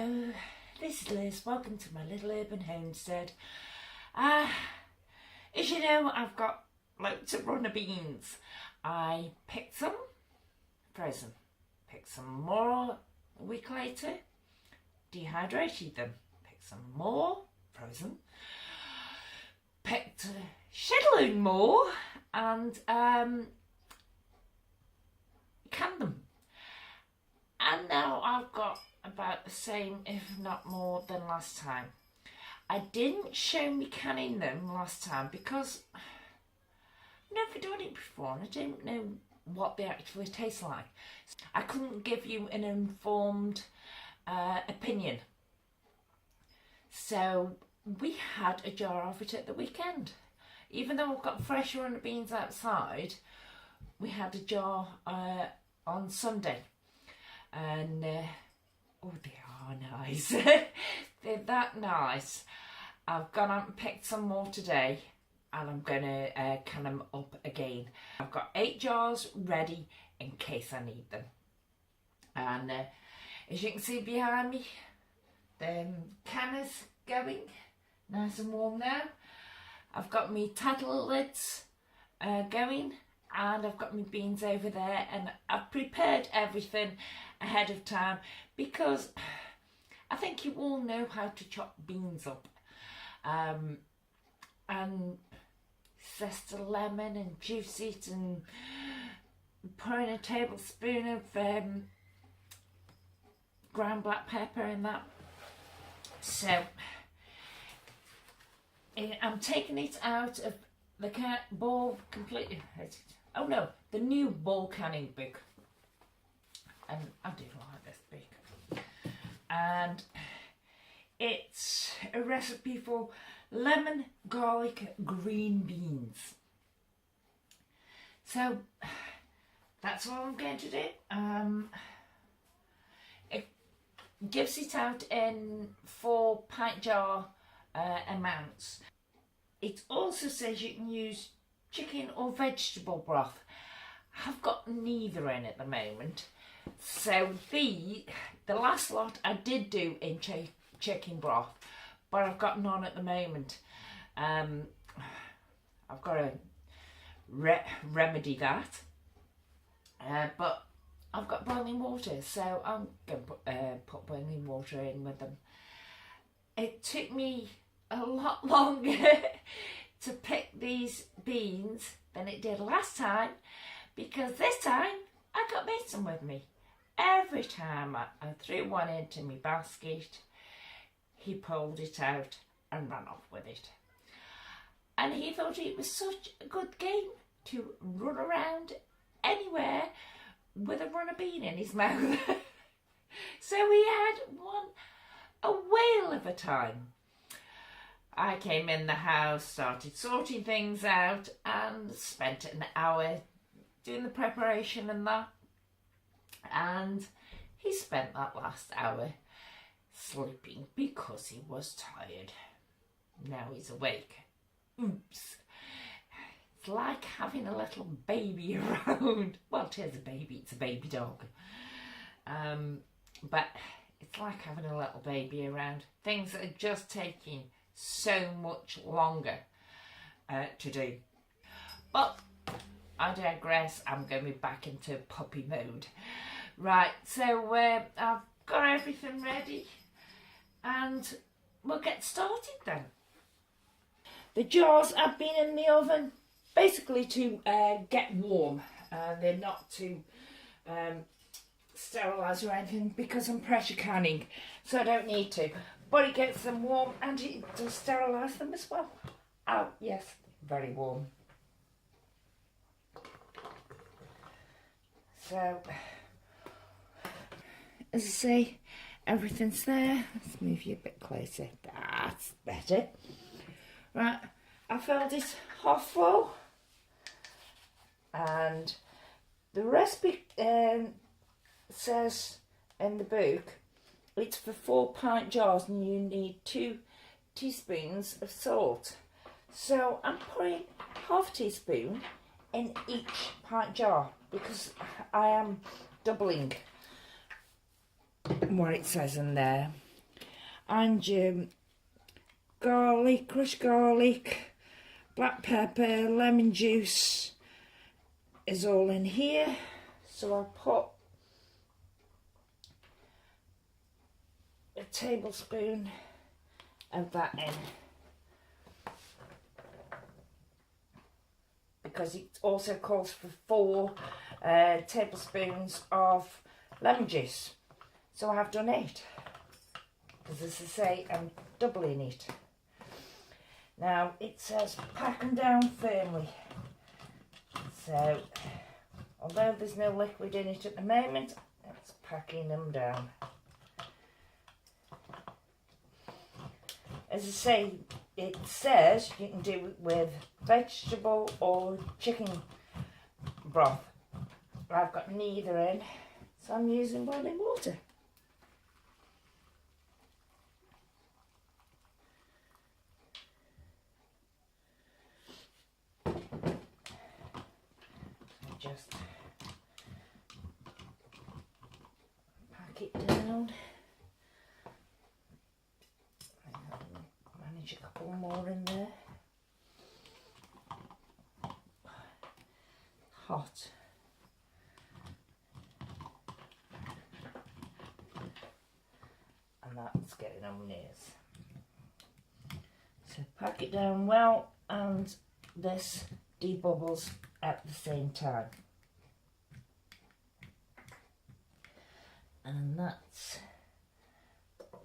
Hello, this is Liz. Welcome to my little urban homestead. As you know, I've got loads of runner beans. I picked some, frozen. Picked some more a week later, dehydrated them. Picked some more, frozen. Picked a shed load more and canned them. And now I've got about the same, if not more, than last time. I didn't show me canning them last time because I've never done it before and I don't know what they actually taste like. I couldn't give you an informed opinion. So we had a jar of it at the weekend. Even though I've got fresh runner beans outside, we had a jar on Sunday. And oh, they are nice. They're that nice. I've gone out and picked some more today and I'm going to can them up again. I've got 8 jars ready in case I need them. And as you can see behind me, the canner's going nice and warm now. I've got my tattle lids going. And I've got my beans over there and I've prepared everything ahead of time because I think you all know how to chop beans up. And zest a lemon and juice it and pour in a tablespoon of ground black pepper and that. So I'm taking it out of the ball completely. Oh no, the new ball canning book. And I do like this book. And it's a recipe for lemon garlic green beans. So that's all I'm going to do. It gives it out in 4 pint jar amounts. It also says you can use chicken or vegetable broth. I've got neither in at the moment. So the last lot I did do in chicken broth, but I've got none at the moment. I've got to remedy that. But I've got boiling water, so I'm going to put boiling water in with them. It took me a lot longer to pick these beans than it did last time because this time I got Mason with me. Every time I threw one into my basket, he pulled it out and ran off with it. And he thought it was such a good game to run around anywhere with a runner bean in his mouth. So we had a whale of a time. I came in the house, started sorting things out and spent an hour doing the preparation and that. And he spent that last hour sleeping because he was tired. Now he's awake. Oops. It's like having a little baby around. Well, it is a baby, it's a baby dog. But it's like having a little baby around. Things are just taking so much longer to do. But I digress. I'm going to be back into puppy mode. Right, so I've got everything ready and we'll get started then. The jars have been in the oven basically to get warm. They're not to sterilise or anything because I'm pressure canning, so I don't need to. But it gets them warm and it does sterilise them as well. Oh, yes, very warm. So, as I say, everything's there. Let's move you a bit closer. That's better. Right, I filled it half full. And the recipe says in the book, it's for 4 pint jars and you need 2 teaspoons of salt. So I'm putting half teaspoon in each pint jar because I am doubling what it says in there. and your garlic, crushed garlic, black pepper, lemon juice is all in here. So I'll put a tablespoon of that in, because it also calls for 4 tablespoons of lemon juice. So I have done 8, because as I say, I'm doubling it. Now it says pack them down firmly, so although there's no liquid in it at the moment, it's packing them down. As I say, it says you can do it with vegetable or chicken broth. I've got neither in, so I'm using boiling water. Just pack it down. Manage a couple more in there. Hot. And that's getting on my nerves. So pack it down well, and this debubbles at the same time. And that's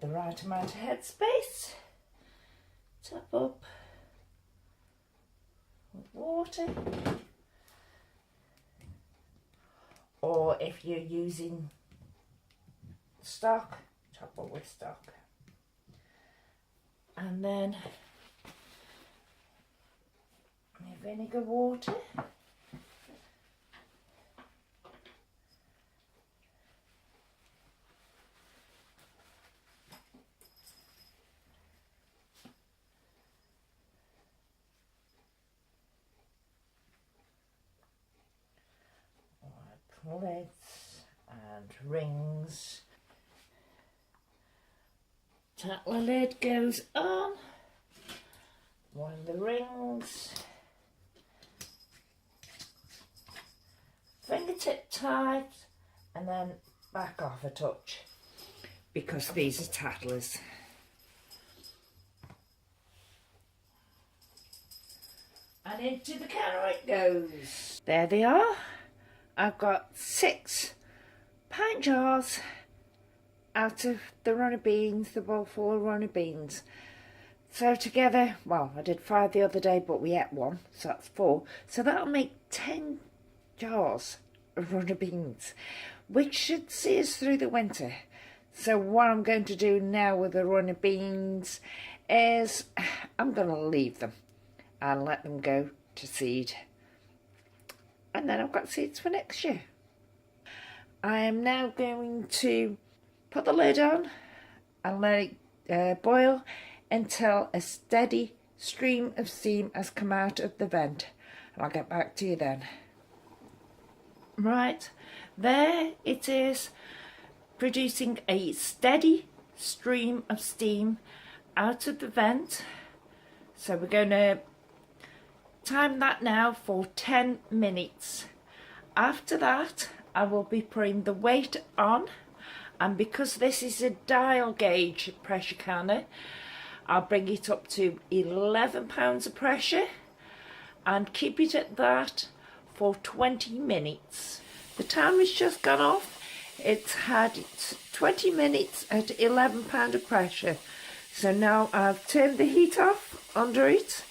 the right amount of headspace. Top up with water, or if you're using stock, top up with stock. And then vinegar water. Lids and rings. Tatler lid goes on. One of the rings. Fingertip tight, and then back off a touch, because these are tattlers. And into the counter it goes. There they are. I've got 6 pint jars out of the runner beans, the bowl full of runner beans. So together, well, I did 5 the other day, but we ate 1, so that's 4. So that'll make 10 jars of runner beans, which should see us through the winter. So what I'm going to do now with the runner beans is I'm going to leave them and let them go to seed. And then I've got seeds for next year. I am now going to put the lid on and let it boil until a steady stream of steam has come out of the vent. And I'll get back to you then. Right, there it is, producing a steady stream of steam out of the vent. So we're going to time that now for 10 minutes. After that, I will be putting the weight on, and because this is a dial gauge pressure canner, I'll bring it up to 11 pounds of pressure and keep it at that for 20 minutes. The timer's just gone off. It's had 20 minutes at 11 pound of pressure. So now I've turned the heat off under it,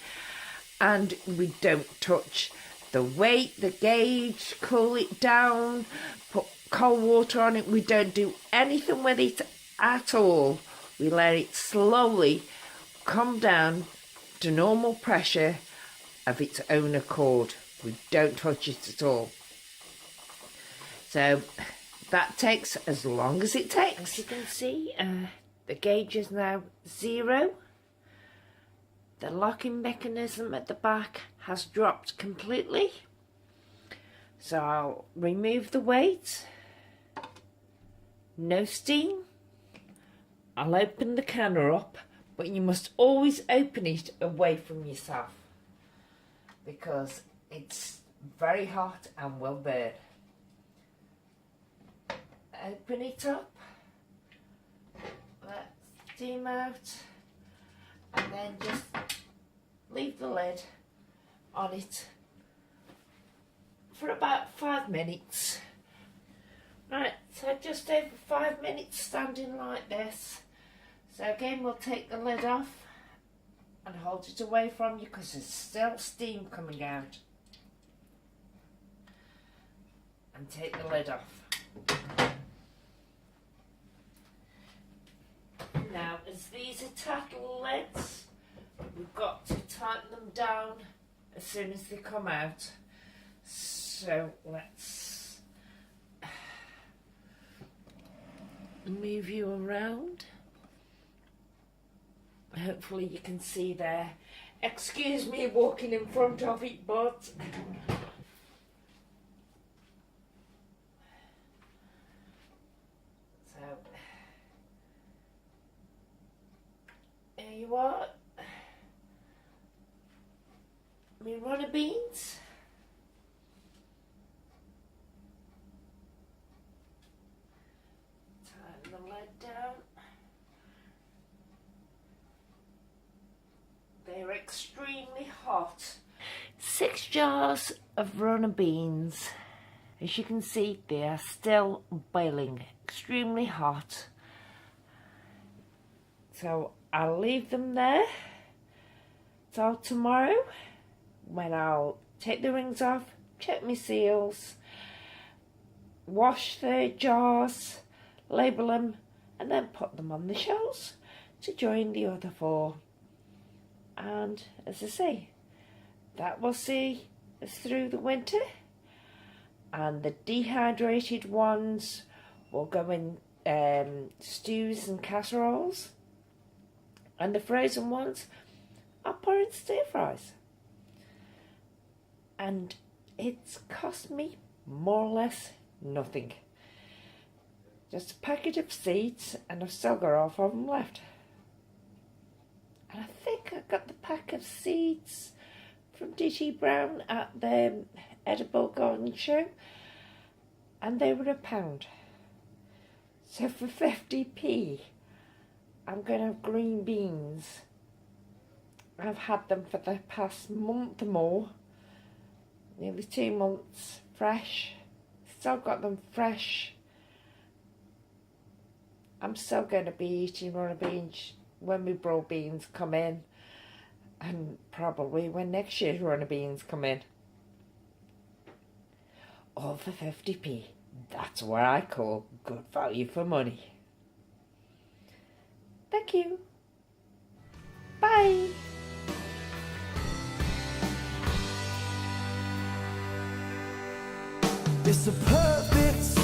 and we don't touch the weight, the gauge, cool it down, put cold water on it. We don't do anything with it at all. We let it slowly come down to normal pressure of its own accord. We don't touch it at all. So that takes as long as it takes. As you can see, the gauge is now 0. The locking mechanism at the back has dropped completely. So I'll remove the weight. No steam, I'll open the canner up, but you must always open it away from yourself because it's very hot and will burn. Open it up, let steam out, and then just leave the lid on it for about 5 minutes. Right, so just over 5 minutes standing like this. So again, we'll take the lid off and hold it away from you because there's still steam coming out. And take the lid off. Now, as these are tattle lids, we've got to tighten them down as soon as they come out. So let's move you around. Hopefully you can see there. Excuse me walking in front of it, but so there you are. My runner beans. Tighten the lid down. They're extremely hot. 6 jars of runner beans. As you can see, they are still boiling, extremely hot. So I'll leave them there till tomorrow, when I'll take the rings off, check my seals, wash the jars, label them, and then put them on the shelves to join the other 4. And as I say, that will see us through the winter, and the dehydrated ones will go in stews and casseroles, and the frozen ones I'll put in stir fries. And it's cost me more or less nothing. Just a packet of seeds, and I've still got half of them left. And I think I got the pack of seeds from DT Brown at the Edible Garden Show, and they were £1. So for 50p, I'm going to have green beans. I've had them for the past month or more, nearly 2 months, fresh. Still got them fresh. I'm still going to be eating runner beans when my broad beans come in, and probably when next year's runner beans come in. All for 50p. That's what I call good value for money. Thank you. Bye. It's a perfect